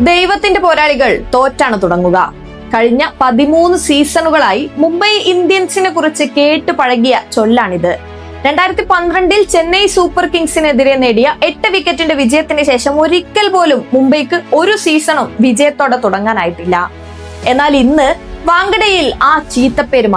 ദൈവത്തിന്റെ പോരാളികൾ തോറ്റാണ് തുടങ്ങുക. കഴിഞ്ഞ 13 സീസണുകളായി മുംബൈ ഇന്ത്യൻസിനെ കുറിച്ച് കേട്ടു പഴകിയ ചൊല്ലാണിത്. 2012 ചെന്നൈ സൂപ്പർ കിങ്സിനെതിരെ നേടിയ 8 വിക്കറ്റിന്റെ വിജയത്തിന് ശേഷം ഒരിക്കൽ പോലും മുംബൈക്ക് ഒരു സീസണും വിജയത്തോടെ തുടങ്ങാനായിട്ടില്ല. എന്നാൽ ഇന്ന് വാങ്കഡയിൽ ആ ചീത്തപ്പേര്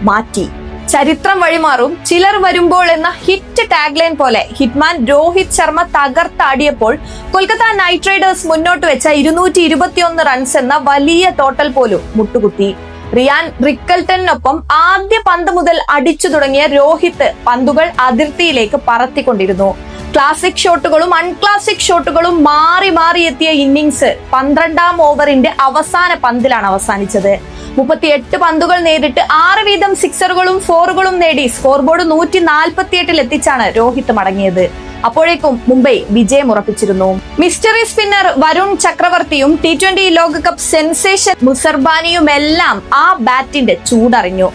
മാറ്റി. ചരിത്രം വഴിമാറും ചിലർ വരുമ്പോൾ എന്ന ഹിറ്റ് ടാഗ്ലൈൻ പോലെ ഹിറ്റ്മാൻ രോഹിത് ശർമ്മ തകർത്താടിയപ്പോൾ കൊൽക്കത്ത നൈറ്റ് റൈഡേഴ്സ് മുന്നോട്ട് വെച്ച 221 റൺസ് എന്ന വലിയ ടോട്ടൽ പോലും മുട്ടുകുത്തി. റിയാൻ റിക്കൽട്ടനൊപ്പം ആദ്യ പന്ത് മുതൽ അടിച്ചു തുടങ്ങിയ രോഹിത് പന്തുകൾ അതിർത്തിയിലേക്ക് പറത്തിക്കൊണ്ടിരുന്നു. ക്ലാസിക് ഷോട്ടുകളും അൺക്ലാസിക് ഷോട്ടുകളും മാറി എത്തിയ ഇന്നിംഗ്സ് 12ാം ഓവറിന്റെ അവസാന പന്തിലാണ് അവസാനിച്ചത്. 38 പന്തുകൾ നേരിട്ട് 6 വീതം സിക്സറുകളും ഫോറുകളും നേടി സ്കോർ ബോർഡ് 148 എത്തിച്ചാണ് രോഹിത് മടങ്ങിയത്. അപ്പോഴേക്കും മുംബൈ വിജയം ഉറപ്പിച്ചിരുന്നു. മിസ്റ്ററി സ്പിന്നർ വരുൺ ചക്രവർത്തിയും T20 ലോകകപ്പ് സെൻസേഷൻ മുസർബാനിയുമെല്ലാം ആ ബാറ്റിന്റെ ചൂടറിഞ്ഞു.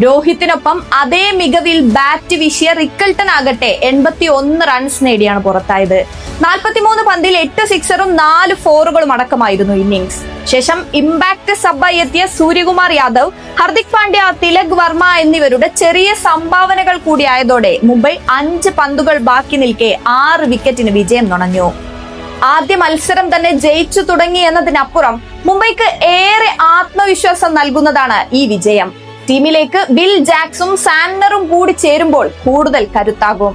രോഹിത്തിനൊപ്പം അതേ മികവിൽ ബാറ്റ് വീശിയ റിക്കൽട്ടൺ ആകട്ടെ 81 റൺസ് നേടിയാണ് പുറത്തായത്. 43 പന്തിൽ 8 സിക്സറും 4 ഫോറുകളും അടക്കമായിരുന്നു ഇന്നിംഗ്സ്. ശേഷം ഇമ്പാക്ട് സബ്ബായി എത്തിയ സൂര്യകുമാർ യാദവ്, ഹർദിക് പാണ്ഡ്യ, തിലക് വർമ്മ എന്നിവരുടെ ചെറിയ സംഭാവനകൾ കൂടിയായതോടെ മുംബൈ 5 പന്തുകൾ ബാക്കി നിൽക്കെ 6 വിക്കറ്റിന് വിജയം നുണഞ്ഞു. ആദ്യ മത്സരം തന്നെ ജയിച്ചു തുടങ്ങി എന്നതിനപ്പുറം മുംബൈക്ക് ഏറെ ആത്മവിശ്വാസം നൽകുന്നതാണ് ഈ വിജയം. ടീമിലേക്ക് ബിൽ ജാക്സും സാന്റ്നറും കൂടി ചേരുമ്പോൾ കൂടുതൽ കരുത്താകും.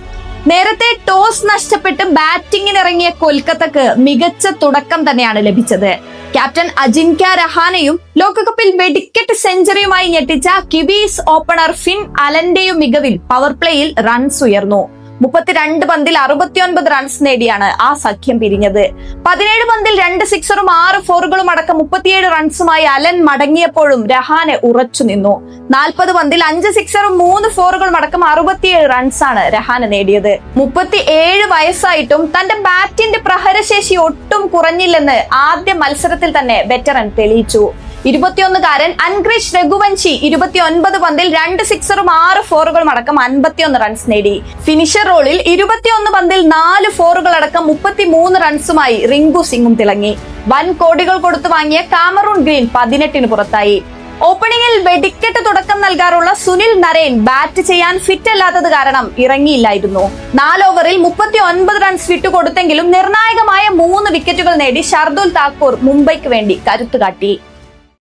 നേരത്തെ ടോസ് നഷ്ടപ്പെട്ട് ബാറ്റിംഗിനിറങ്ങിയ കൊൽക്കത്തക്ക് മികച്ച തുടക്കം തന്നെയാണ് ലഭിച്ചത്. ക്യാപ്റ്റൻ അജിൻക്യ രഹാനെയും ലോകകപ്പിൽ വെടിക്കെട്ട് സെഞ്ചുറിയുമായി ഞെട്ടിച്ച കിവീസ് ഓപ്പണർ ഫിൻ അലന്റെയും മികവിൽ പവർ പ്ലേയിൽ റൺസ് ഉയർന്നു. 32 പന്തിൽ 69 റൺസ് നേടിയാണ് ആ സഖ്യം പിരിഞ്ഞത്. 17 പന്തിൽ 2 സിക്സറും 6 ഫോറുകളും അടക്കം 37 റൺസുമായി അലൻ മടങ്ങിയപ്പോഴും രഹാനെ ഉറച്ചു നിന്നു. 40 പന്തിൽ 5 സിക്സറും 3 ഫോറുകളും അടക്കം 67 റൺസാണ് രഹാനെ നേടിയത്. 37 വയസ്സായിട്ടും തന്റെ ബാറ്റിന്റെ പ്രഹരശേഷി ഒട്ടും കുറഞ്ഞില്ലെന്ന് ആദ്യ മത്സരത്തിൽ തന്നെ വെറ്ററൻ തെളിയിച്ചു. 21-കാരൻ അൻഗ്രിഷ് രഘുവൻഷി 29 പന്തിൽ 2 സിക്സറും 6 ഫോറുകളും അടക്കം 51 റൺസ് നേടി. ഫിനിഷർ റോളിൽ 21 പന്തിൽ 4 ഫോറുകൾ അടക്കം 33 റൺസുമായി റിങ്കു സിംഗും തിളങ്ങി. വൻ കോടികൾ കൊടുത്തു വാങ്ങിയ കാമറൂൺ ഗ്രീൻ 18-ന് പുറത്തായി. ഓപ്പണിംഗിൽ വെടിക്കെട്ട് തുടക്കം നൽകാറുള്ള സുനിൽ നരേൻ ബാറ്റ് ചെയ്യാൻ ഫിറ്റ് അല്ലാത്തത് കാരണം ഇറങ്ങിയില്ലായിരുന്നു. 4 ഓവറിൽ 39 റൺസ് വിട്ടുകൊടുത്തെങ്കിലും നിർണായകമായ 3 വിക്കറ്റുകൾ നേടി ഷർദുൽ താക്കൂർ മുംബൈക്ക് വേണ്ടി കരുത്തുകാട്ടി.